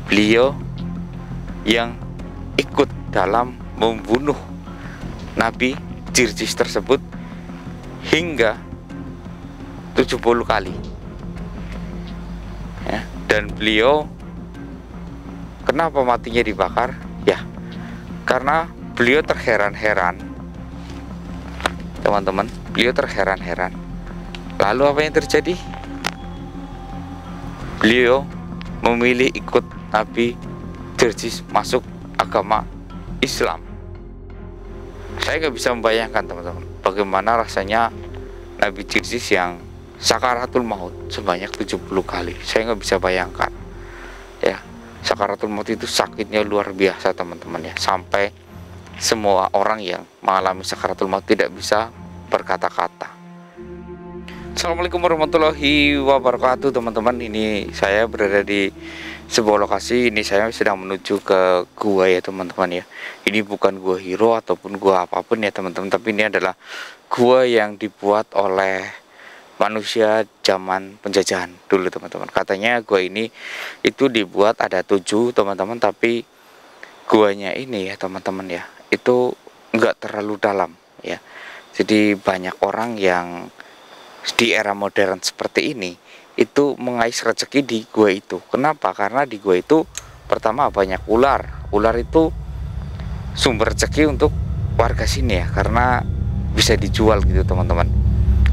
beliau yang ikut dalam membunuh Nabi Jirjis tersebut hingga 70 kali ya. Dan beliau kenapa matinya dibakar? Ya, karena beliau terheran-heran, teman-teman. Beliau terheran-heran. Lalu apa yang terjadi? Beliau memilih ikut Nabi Jirjis masuk agama Islam. Saya nggak bisa membayangkan, teman-teman, bagaimana rasanya Nabi Jirjis yang sakaratul maut sebanyak 70 kali. Saya nggak bisa bayangkan ya. Sakaratul maut itu sakitnya luar biasa, teman-teman ya, sampai semua orang yang mengalami sakaratul maut tidak bisa berkata-kata. Assalamualaikum warahmatullahi wabarakatuh, teman-teman. Ini saya berada di sebuah lokasi. Ini saya sedang menuju ke gua ya, teman-teman ya. Ini bukan gua Hiro ataupun gua apapun ya, teman-teman, tapi ini adalah gua yang dibuat oleh manusia zaman penjajahan dulu, teman-teman. Katanya gua ini itu dibuat ada 7, teman-teman, tapi guanya ini ya, teman-teman ya, itu enggak terlalu dalam ya. Jadi banyak orang yang di era modern seperti ini itu mengais rezeki di gua itu. Kenapa? Karena di gua itu pertama banyak ular. Ular itu sumber rezeki untuk warga sini ya, karena bisa dijual gitu, teman-teman.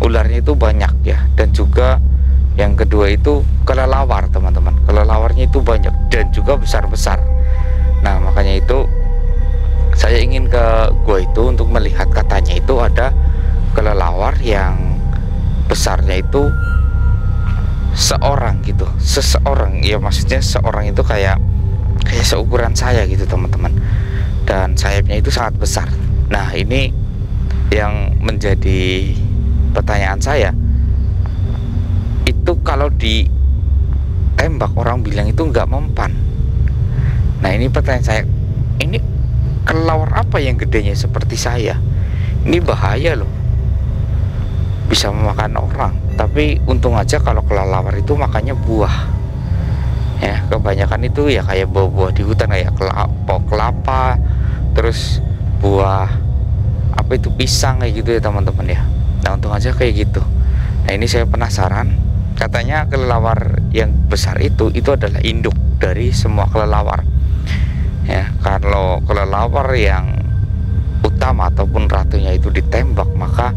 Ularnya itu banyak ya. Dan juga yang kedua itu kelelawar, teman-teman. Kelelawarnya itu banyak dan juga besar-besar. Nah, makanya itu saya ingin ke gua itu untuk melihat. Katanya itu ada kelelawar yang besarnya itu seorang gitu, seseorang ya, maksudnya seorang itu kayak seukuran saya gitu, teman-teman, dan sayapnya itu sangat besar. Nah, ini yang menjadi pertanyaan saya, itu kalau ditembak orang bilang itu nggak mempan. Nah, ini pertanyaan saya, ini kelelawar apa yang gedenya seperti saya? Ini bahaya loh, bisa memakan orang. Tapi untung aja kalau kelelawar itu makannya buah ya, kebanyakan itu ya kayak buah-buah di hutan, kayak pohon kelapa, terus buah apa itu, pisang, kayak gitu ya, teman-teman ya. Nah, untung aja kayak gitu. Nah, ini saya penasaran. Katanya kelelawar yang besar itu adalah induk dari semua kelelawar ya. Kalau kelelawar yang utama ataupun ratunya itu ditembak, maka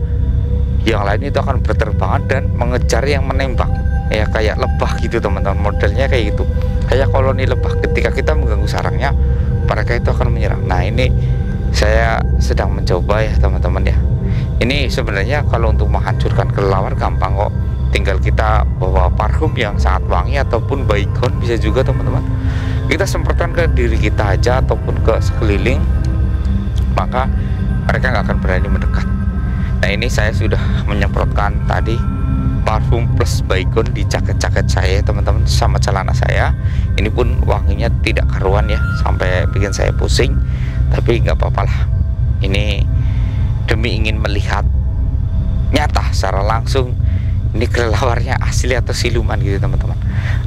yang lain itu akan berterbangan dan mengejar yang menembak ya, kayak lebah gitu, teman-teman. Modelnya kayak gitu, kayak koloni lebah. Ketika kita mengganggu sarangnya, mereka itu akan menyerang. Nah, ini saya sedang mencoba ya, teman-teman ya. Ini sebenarnya kalau untuk menghancurkan kelelawar gampang kok. Tinggal kita bawa parfum yang sangat wangi ataupun baygon bisa juga, teman-teman. Kita semprotkan ke diri kita aja ataupun ke sekeliling, maka mereka nggak akan berani mendekat. Nah, ini saya sudah menyemprotkan tadi parfum plus baygon di jaket-jaket saya, teman-teman, sama celana saya. Ini pun wanginya tidak karuan ya, sampai bikin saya pusing. Tapi nggak apa-apa lah. Ini demi ingin melihat nyata secara langsung ini kelelawarnya asli atau siluman gitu, teman-teman.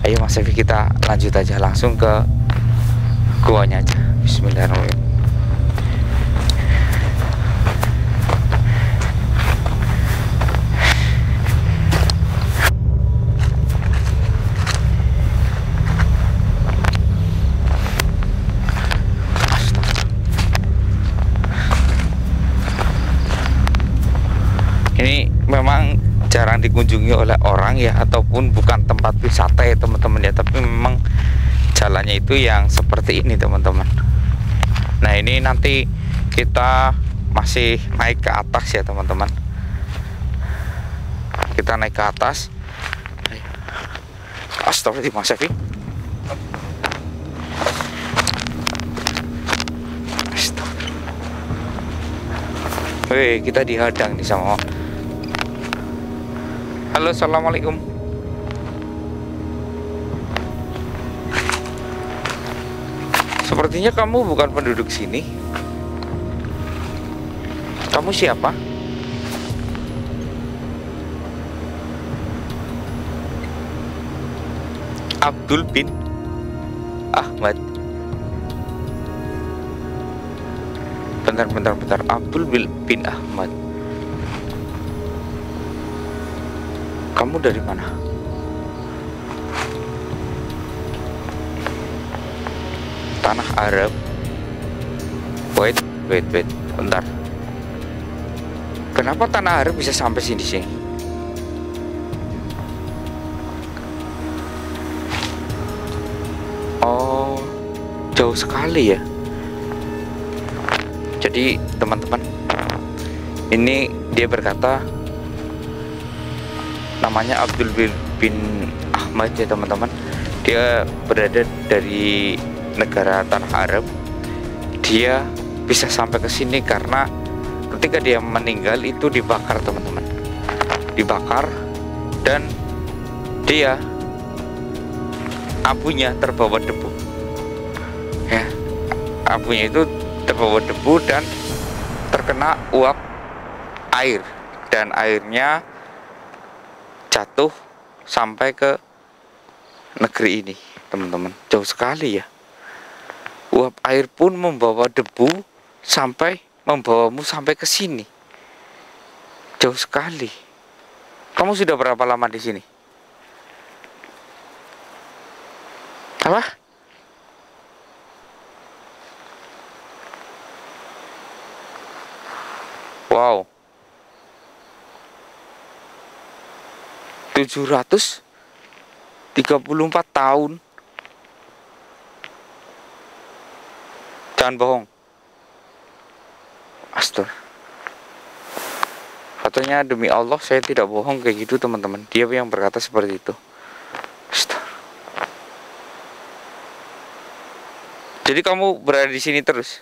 Ayo Mas Evi, kita lanjut aja langsung ke guanya aja. Bismillahirrahmanirrahim. Ini memang jarang dikunjungi oleh orang ya, ataupun bukan tempat wisata ya, teman-teman ya, tapi memang jalannya itu yang seperti ini, teman-teman. Nah, ini nanti kita masih naik ke atas ya, teman-teman. Kita naik ke atas. Astagfirullahaladzim, Mas Evi. Wih, kita dihadang nih sama. Halo, assalamualaikum. Sepertinya kamu bukan penduduk sini. Kamu siapa? Ahmad. Bentar. Abdul bin Ahmad. Kamu dari mana? Tanah Arab. Wait. Bentar. Kenapa tanah Arab bisa sampai sini? Oh, jauh sekali ya. Jadi teman-teman, ini dia berkata namanya Abdul bin Ahmad ya teman-teman. Dia berada dari negara tanah Arab. Dia bisa sampai ke sini karena ketika dia meninggal itu dibakar teman-teman, dibakar, dan dia abunya terbawa debu ya, abunya itu terbawa debu dan terkena uap air, dan airnya jatuh sampai ke negeri ini teman-teman. Jauh sekali ya, uap air pun membawa debu sampai membawamu sampai ke sini. Jauh sekali. Kamu sudah berapa lama di sini? Apa? Wow. 734 tahun. Jangan bohong. Astaga. Katanya demi Allah saya tidak bohong kayak gitu teman-teman. Dia yang berkata seperti itu. Astaga. Jadi kamu berada di sini terus?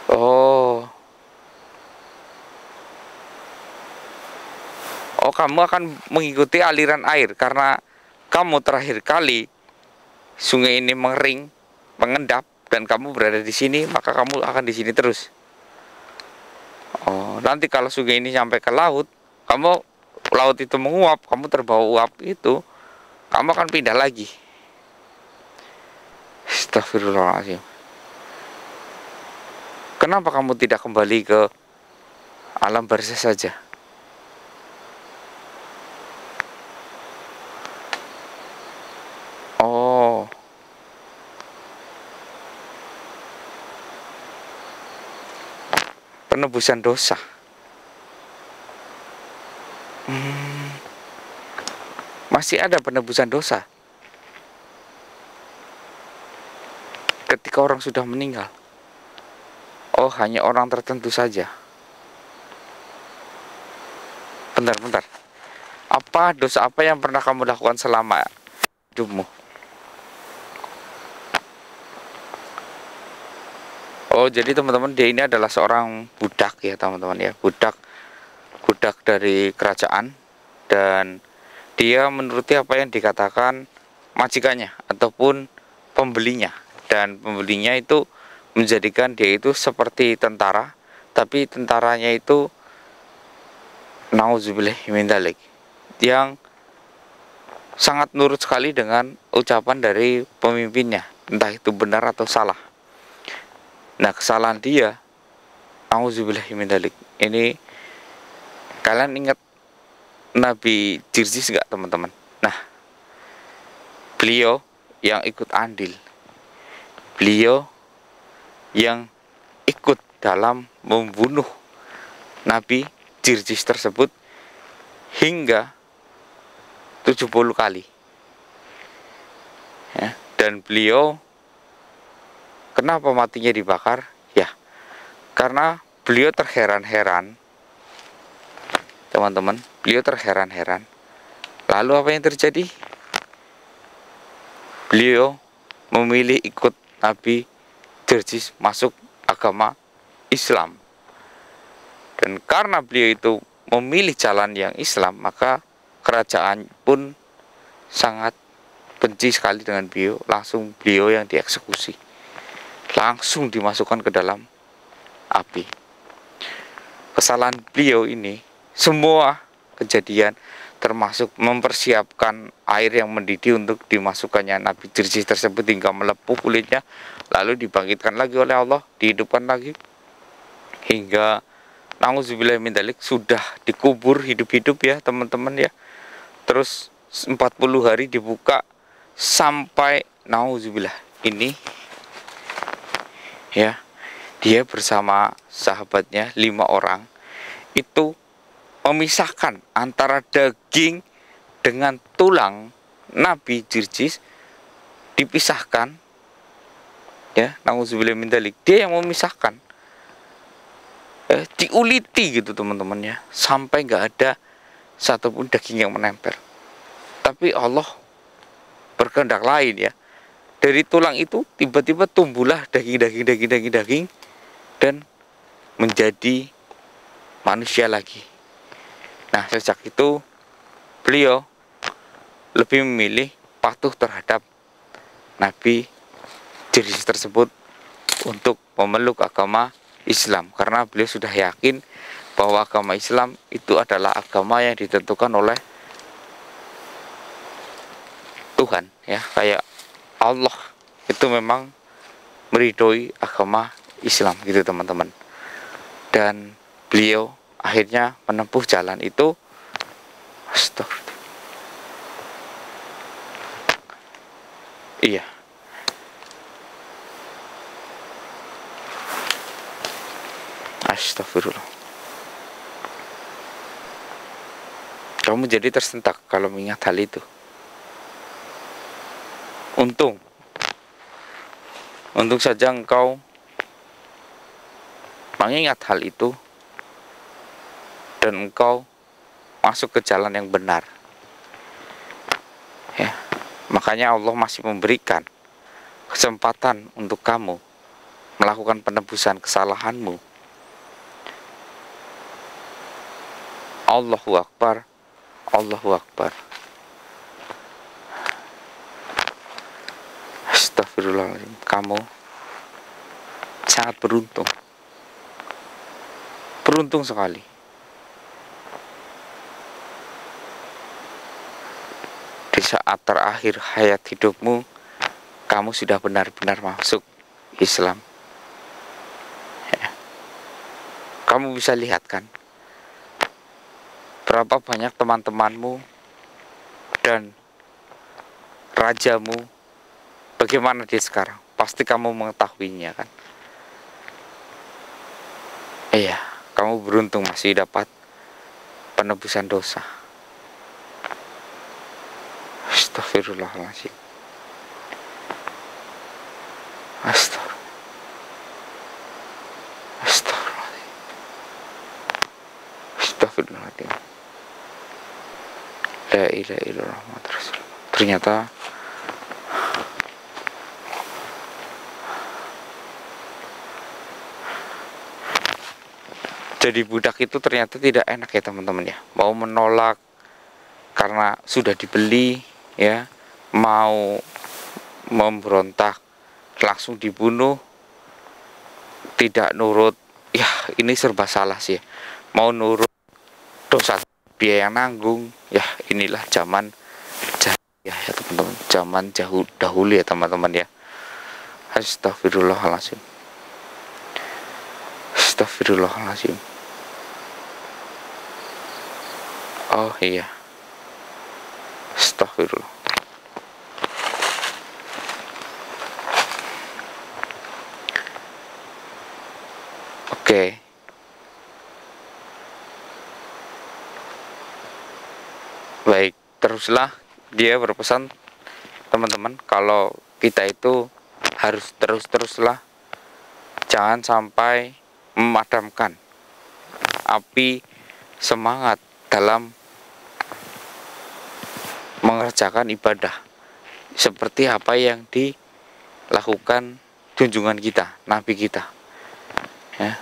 Oh. Oh, kamu akan mengikuti aliran air karena kamu terakhir kali sungai ini mengering, mengendap, dan kamu berada di sini, maka kamu akan di sini terus. Oh, nanti kalau sungai ini sampai ke laut, laut itu menguap, kamu terbawa uap itu, kamu akan pindah lagi. Astagfirullahaladzim. Kenapa kamu tidak kembali ke alam barzah saja? Oh. Penebusan dosa. Masih ada penebusan dosa ketika orang sudah meninggal. Oh, hanya orang tertentu saja. Bentar. Dosa apa yang pernah kamu lakukan selama hidupmu? Oh, jadi teman-teman, dia ini adalah seorang budak ya teman-teman ya, budak dari kerajaan, dan dia menuruti apa yang dikatakan majikannya ataupun pembelinya, dan pembelinya itu menjadikan dia itu seperti tentara, tapi tentaranya itu nauzubillah min dzalik, yang sangat nurut sekali dengan ucapan dari pemimpinnya, entah itu benar atau salah. Nah, kesalahan dia, auzubillah min dzalik. Ini kalian ingat Nabi Jirjis enggak, teman-teman? Nah, beliau yang ikut andil. Beliau yang ikut dalam membunuh Nabi Jirjis tersebut hingga 70 kali. Ya, dan beliau, kenapa matinya dibakar? Ya, karena beliau terheran-heran. Teman-teman, beliau terheran-heran. Lalu apa yang terjadi? Beliau memilih ikut Nabi Jirjis masuk agama Islam. Dan karena beliau itu memilih jalan yang Islam, maka kerajaan pun sangat benci sekali dengan beliau. Langsung beliau yang dieksekusi, langsung dimasukkan ke dalam api. Kesalahan beliau ini, semua kejadian termasuk mempersiapkan air yang mendidih untuk dimasukkannya Nabi Jirjis tersebut hingga melepuh kulitnya, lalu dibangkitkan lagi oleh Allah, dihidupkan lagi, hingga na'udzubillah min dzalik sudah dikubur hidup-hidup ya teman-teman ya. Terus 40 hari dibuka sampai na'udzubillah ini ya, dia bersama sahabatnya 5 orang itu memisahkan antara daging dengan tulang Nabi Jirjis, dipisahkan ya, na'udzubillah min dzalik, dia yang memisahkan, diuliti gitu teman-teman ya, sampai nggak ada satupun daging yang menempel. Tapi Allah berkehendak lain ya, dari tulang itu tiba-tiba tumbuhlah daging dan menjadi manusia lagi. Nah, sejak itu beliau lebih memilih patuh terhadap Nabi Jirjis tersebut untuk memeluk agama Islam, karena beliau sudah yakin bahwa agama Islam itu adalah agama yang ditentukan oleh Tuhan ya, kayak Allah itu memang meridhoi agama Islam gitu teman-teman. Dan beliau akhirnya menempuh jalan itu. Astagfirullah. Iya. Astagfirullah. Kamu jadi tersentak kalau mengingat hal itu. Untung saja engkau mengingat hal itu dan engkau masuk ke jalan yang benar ya. Makanya Allah masih memberikan kesempatan untuk kamu melakukan penebusan kesalahanmu. Allahu Akbar, Allahu Akbar. Astagfirullahaladzim. Kamu sangat beruntung, beruntung sekali. Di saat terakhir hayat hidupmu, kamu sudah benar-benar masuk Islam ya. Kamu bisa lihat kan, berapa banyak teman-temanmu dan rajamu, bagaimana dia sekarang? Pasti kamu mengetahuinya kan. Iya, kamu beruntung masih dapat penebusan dosa. Astagfirullahaladzim. Astagfirullahaladzim. La ilaha illallah Muhammadur Rasulullah. Ternyata jadi budak itu ternyata tidak enak ya teman-teman ya. Mau menolak karena sudah dibeli ya, mau memberontak langsung dibunuh, tidak nurut ya, ini serba salah sih ya. Mau nurut dosa biaya yang nanggung ya. Inilah zaman jahiliyah ya teman-teman, zaman dahulu ya teman-teman ya. Astagfirullahaladzim. Astagfirullahaladzim. Oh iya, astagfirullah. Oke. Baik, teruslah dia berpesan teman-teman, kalau kita itu harus teruslah, jangan sampai memadamkan api semangat dalam mengerjakan ibadah seperti apa yang dilakukan junjungan kita, Nabi kita ya,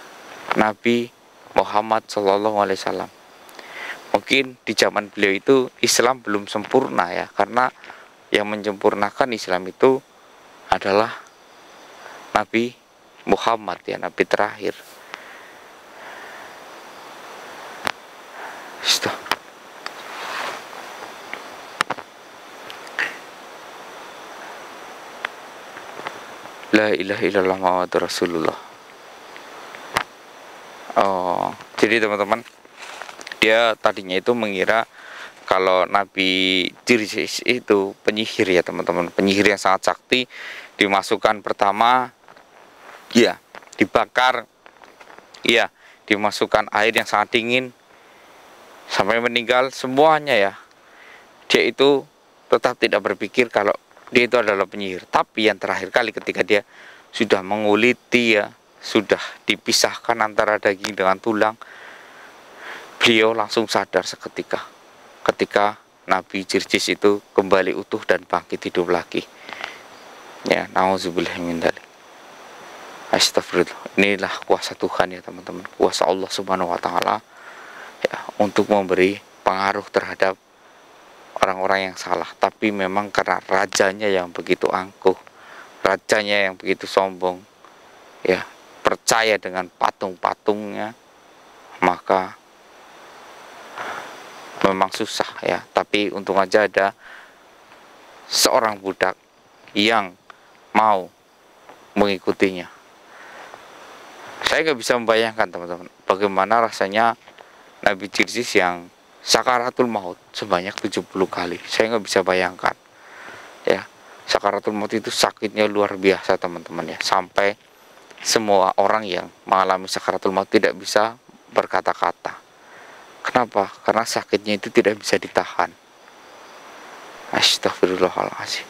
Nabi Muhammad SAW. Mungkin di zaman beliau itu Islam belum sempurna ya, karena yang menyempurnakan Islam itu adalah Nabi Muhammad ya, Nabi terakhir. La ilaha illallah Muhammadur Rasulullah. Oh, jadi teman-teman, dia tadinya itu mengira kalau Nabi Jirjis itu penyihir ya teman-teman, penyihir yang sangat sakti. Dimasukkan pertama, ya dibakar, ya dimasukkan air yang sangat dingin sampai meninggal semuanya ya. Dia itu tetap tidak berpikir kalau dia itu adalah penyihir. Tapi yang terakhir kali ketika dia sudah menguliti ya, sudah dipisahkan antara daging dengan tulang, beliau langsung sadar seketika ketika Nabi Jirjis itu kembali utuh dan bangkit hidup lagi. Ya, nauzubillah min dzalik. Astagfirullah. Inilah kuasa Tuhan ya teman-teman, kuasa Allah Subhanahu wa taala ya untuk memberi pengaruh terhadap orang-orang yang salah. Tapi memang karena rajanya yang begitu angkuh, rajanya yang begitu sombong, ya percaya dengan patung-patungnya, maka memang susah ya. Tapi untung aja ada seorang budak yang mau mengikutinya. Saya nggak bisa membayangkan teman-teman bagaimana rasanya Nabi Jirjis yang sakaratul maut sebanyak 70 kali. Saya nggak bisa bayangkan ya. Sakaratul maut itu sakitnya luar biasa teman-teman ya, sampai semua orang yang mengalami sakaratul maut tidak bisa berkata-kata. Kenapa? Karena sakitnya itu tidak bisa ditahan. Astagfirullahaladzim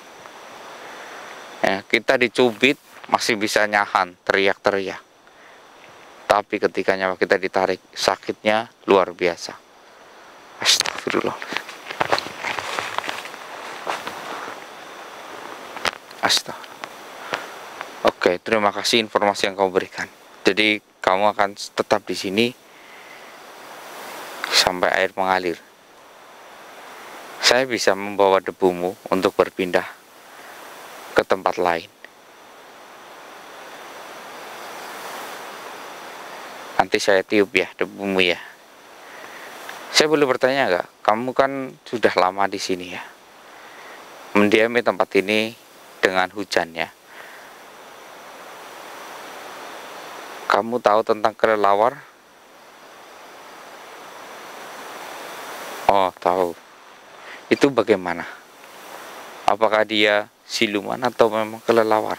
ya. Kita dicubit masih bisa nyahan, teriak-teriak. Tapi ketika nyawa kita ditarik, sakitnya luar biasa. Astagfirullah. Astagfirullah. Oke, terima kasih informasi yang kamu berikan. Jadi kamu akan tetap di sini sampai air mengalir. Saya bisa membawa debumu untuk berpindah ke tempat lain. Nanti saya tiup ya debumu ya. Saya boleh bertanya nggak? Kamu kan sudah lama di sini ya, mendiami tempat ini dengan hujannya. Kamu tahu tentang kelelawar? Oh, tahu. Itu bagaimana? Apakah dia siluman atau memang kelelawar?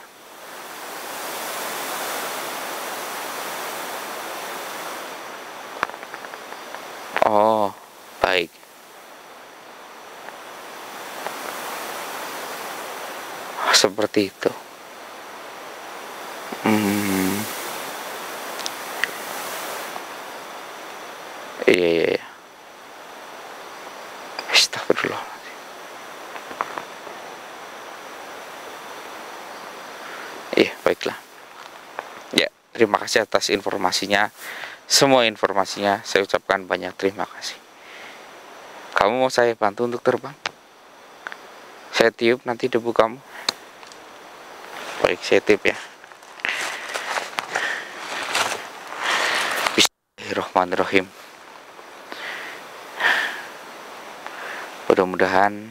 Oh, baik. Seperti itu. Iya. Astagfirullah. Iya, baiklah. Ya, terima kasih atas informasinya. Semua informasinya saya ucapkan banyak terima kasih. Kamu mau saya bantu untuk terbang? Saya tiup nanti debu kamu. Baik, saya tiup ya. Bismillahirrahmanirrahim. Mudah-mudahan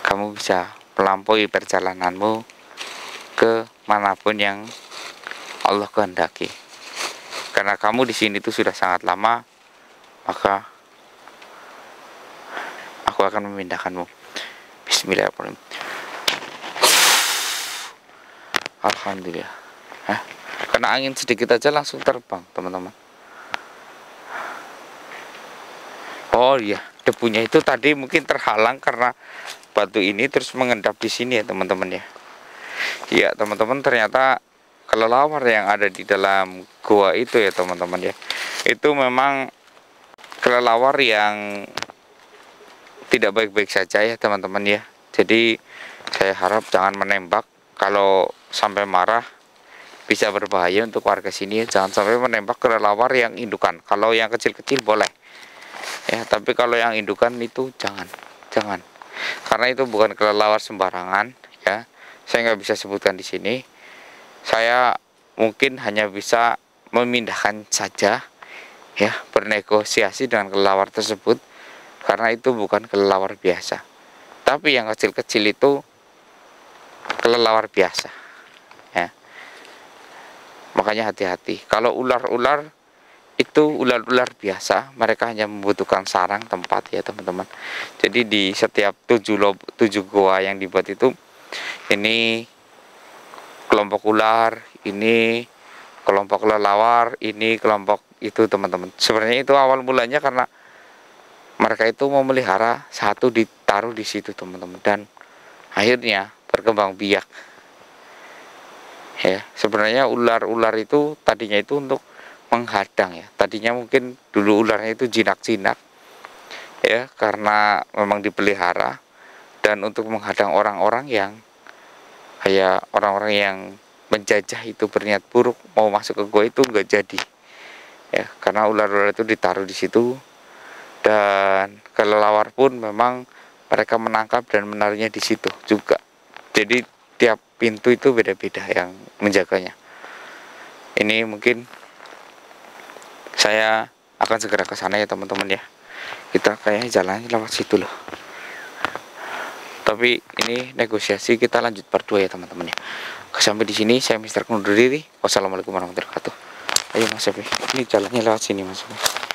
kamu bisa melampaui perjalananmu ke manapun yang Allah kehendaki. Karena kamu di sini itu sudah sangat lama, maka aku akan memindahkanmu. Bismillahirrahmanirrahim. Alhamdulillah. Karena angin sedikit aja langsung terbang, teman-teman. Oh iya, debunya itu tadi mungkin terhalang karena batu ini terus mengendap di sini ya, teman-teman ya. Iya, teman-teman, ternyata kelelawar yang ada di dalam gua itu ya, teman-teman ya, itu memang kelelawar yang tidak baik-baik saja ya, teman-teman ya. Jadi saya harap jangan menembak. Kalau sampai marah bisa berbahaya untuk warga sini ya. Jangan sampai menembak kelelawar yang indukan. Kalau yang kecil-kecil boleh ya, tapi kalau yang indukan itu jangan. Karena itu bukan kelelawar sembarangan ya. Saya nggak bisa sebutkan di sini. Saya mungkin hanya bisa memindahkan saja ya, bernegosiasi dengan kelelawar tersebut, karena itu bukan kelelawar biasa. Tapi yang kecil-kecil itu kelelawar biasa ya. Makanya hati-hati. Kalau ular-ular itu ular-ular biasa, mereka hanya membutuhkan sarang tempat ya teman-teman. Jadi di setiap 7 goa yang dibuat itu, ini kelompok ular, ini kelompok kelelawar, ini kelompok itu teman-teman. Sebenarnya itu awal mulanya karena mereka itu mau melihara satu ditaruh di situ teman-teman, dan akhirnya berkembang biak. Ya, sebenarnya ular-ular itu tadinya itu untuk menghadang ya. Tadinya mungkin dulu ularnya itu jinak-jinak ya, karena memang dipelihara dan untuk menghadang orang-orang yang kayak orang-orang yang menjajah itu berniat buruk mau masuk ke gua itu nggak jadi ya, karena ular-ular itu ditaruh di situ. Dan kelelawar pun memang mereka menangkap dan menaruhnya di situ juga. Jadi tiap pintu itu beda-beda yang menjaganya. Ini mungkin saya akan segera ke sana ya teman-teman ya. Kita kayaknya jalannya lewat situ loh. Tapi ini negosiasi, kita lanjut part 2 ya teman-teman ya. Sampai di sini saya Mr. Kundur diri. Wassalamualaikum warahmatullahi wabarakatuh. Ayo Mas Epi, ini jalannya lewat sini Mas Epi.